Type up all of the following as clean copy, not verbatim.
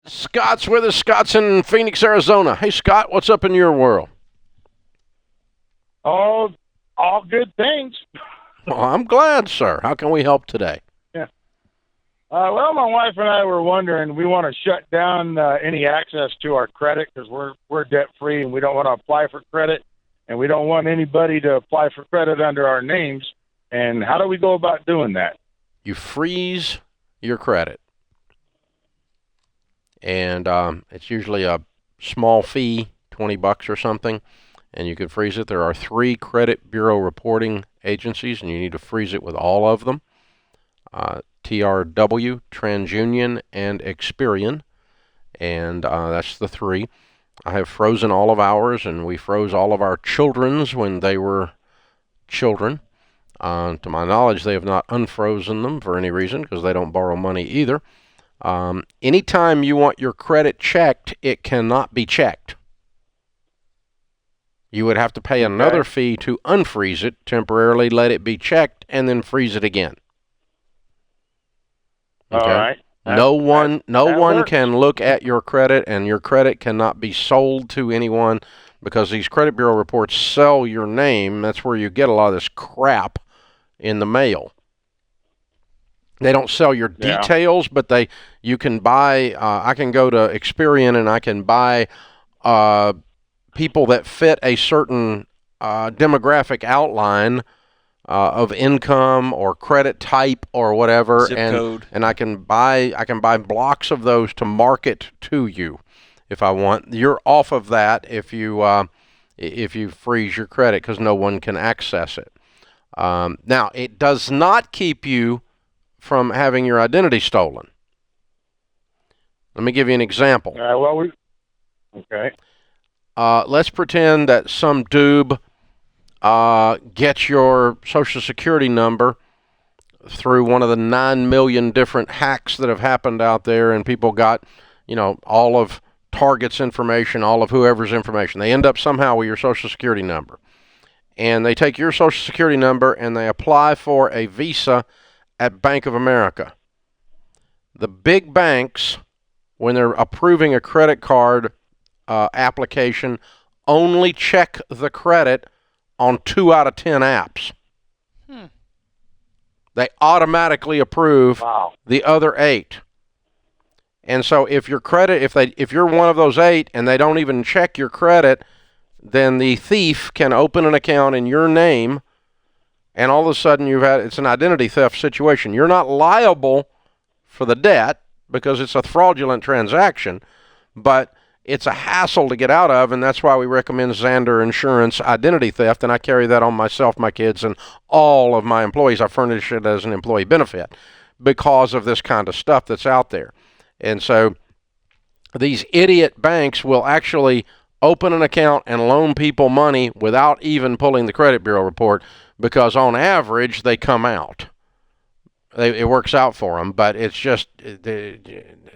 Scott's with us. Scott's in Phoenix, Arizona. Hey, Scott, what's up in your world? All good things. Well, I'm glad, sir. How can we help today? Yeah. Well, my wife and I were wondering, we want to shut down any access to our credit because we're debt-free and we don't want to apply for credit, and we don't want anybody to apply for credit under our names. And how do we go about doing that? You freeze your credit. And it's usually a small fee, $20 or something, and you can freeze it. There are 3 credit bureau reporting agencies, and you need to freeze it with all of them, TRW, TransUnion, and Experian, and that's the 3. I have frozen all of ours, and we froze all of our children's when they were children. To my knowledge, they have not unfrozen them for any reason because they don't borrow money either. Anytime you want your credit checked, it cannot be checked. You would have to pay another fee to unfreeze it, temporarily let it be checked, and then freeze it again. Okay? All right. No one can look at your credit, and your credit cannot be sold to anyone because these credit bureau reports sell your name. That's where you get a lot of this crap in the mail. They don't sell your details, but you can buy. I can go to Experian and I can buy people that fit a certain demographic outline of income or credit type or whatever, zip code. And I can buy blocks of those to market to you if I want. You're off of that if you freeze your credit because no one can access it. Now it does not keep you from having your identity stolen. Let me give you an example. Okay. Let's pretend that some doob gets your Social Security number through one of the 9 million different hacks that have happened out there, and people got, all of Target's information, all of whoever's information. They end up somehow with your Social Security number. And they take your Social Security number and they apply for a visa at Bank of America. The big banks, when they're approving a credit card application, only check the credit on 2 out of 10 apps. They automatically approve the other 8. And so if your credit, if you're one of those 8 and they don't even check your credit, then the thief can open an account in your name, and all of a sudden it's an identity theft situation. You're not liable for the debt because it's a fraudulent transaction, but it's a hassle to get out of, and that's why we recommend Zander Insurance Identity Theft, and I carry that on myself, my kids, and all of my employees. I furnish it as an employee benefit because of this kind of stuff that's out there. And so these idiot banks will actually open an account and loan people money without even pulling the credit bureau report because on average they come out. It works out for them, but it's just... it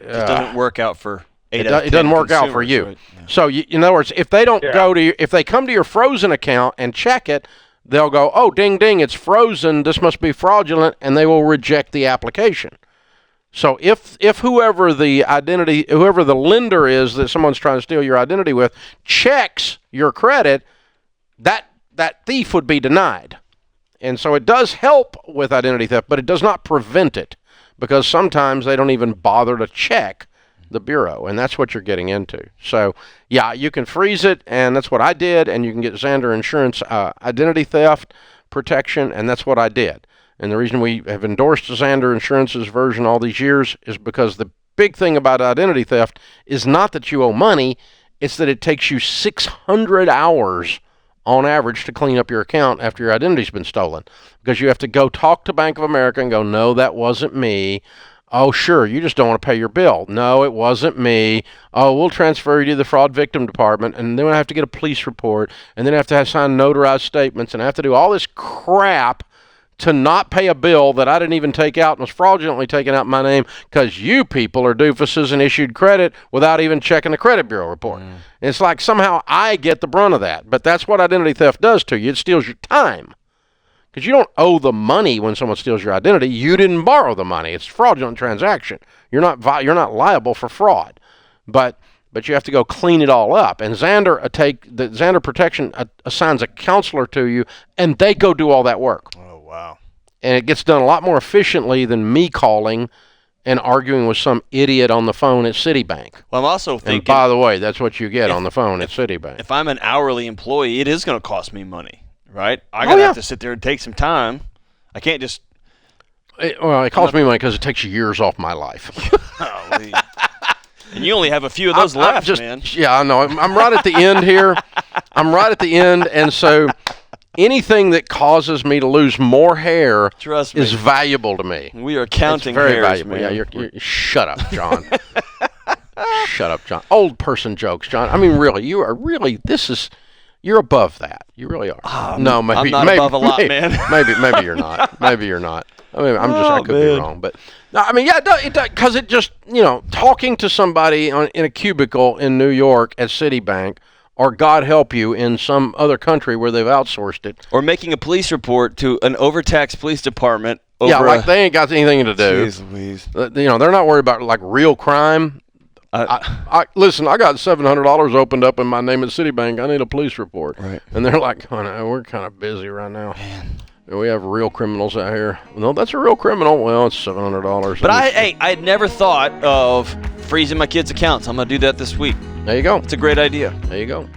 doesn't work out for 8 out of 10 it doesn't work out for you. Right? Yeah. So, in other words, if they don't if they come to your frozen account and check it, they'll go, oh, ding, ding, it's frozen, this must be fraudulent, and they will reject the application. So if whoever the lender is that someone's trying to steal your identity with checks your credit, that thief would be denied. And so it does help with identity theft, but it does not prevent it because sometimes they don't even bother to check the bureau, and that's what you're getting into. So, yeah, you can freeze it, and that's what I did, and you can get Zander Insurance identity theft protection, and that's what I did. And the reason we have endorsed Zander Insurance's version all these years is because the big thing about identity theft is not that you owe money, it's that it takes you 600 hours on average to clean up your account after your identity's been stolen. Because you have to go talk to Bank of America and go, no, that wasn't me. Oh, sure, you just don't want to pay your bill. No, it wasn't me. Oh, we'll transfer you to the fraud victim department, and then I have to get a police report, and then I have to sign notarized statements, and I have to do all this crap to not pay a bill that I didn't even take out and was fraudulently taken out in my name because you people are doofuses and issued credit without even checking the credit bureau report. And it's like somehow I get the brunt of that, but that's what identity theft does to you. It steals your time because you don't owe the money when someone steals your identity. You didn't borrow the money. It's a fraudulent transaction. You're not liable for fraud. but you have to go clean it all up. And Xander Protection assigns a counselor to you, and they go do all that work. Oh, wow. And it gets done a lot more efficiently than me calling and arguing with some idiot on the phone at Citibank. Well, I'm also thinking... And by the way, that's what you get on the phone at Citibank. If I'm an hourly employee, it is going to cost me money, right? I got to have to sit there and take some time. I can't just... It costs me money because it takes years off my life. And you only have a few of those left, man. Yeah, I know. I'm right at the end here. And so anything that causes me to lose more hair is valuable to me. We are counting very hairs, valuable. man. Yeah, shut up, John. Shut up, John. Old person jokes, John. I mean, really, you're above that. You really are. No, maybe I'm not above a lot, man. maybe you're not. Maybe you're not. I mean, I could be wrong, but no, I mean, yeah, because it just, talking to somebody in a cubicle in New York at Citibank, or God help you, in some other country where they've outsourced it, or making a police report to an overtaxed police department. They ain't got anything to do. Jeez Louise. They're not worried about like real crime. Listen, I got $700 opened up in my name at Citibank. I need a police report. Right. And they're like, oh, no, we're kind of busy right now. Man. We have real criminals out here. No, that's a real criminal. Well, it's $700. But I had never thought of freezing my kids' accounts. I'm going to do that this week. There you go. It's a great idea. There you go.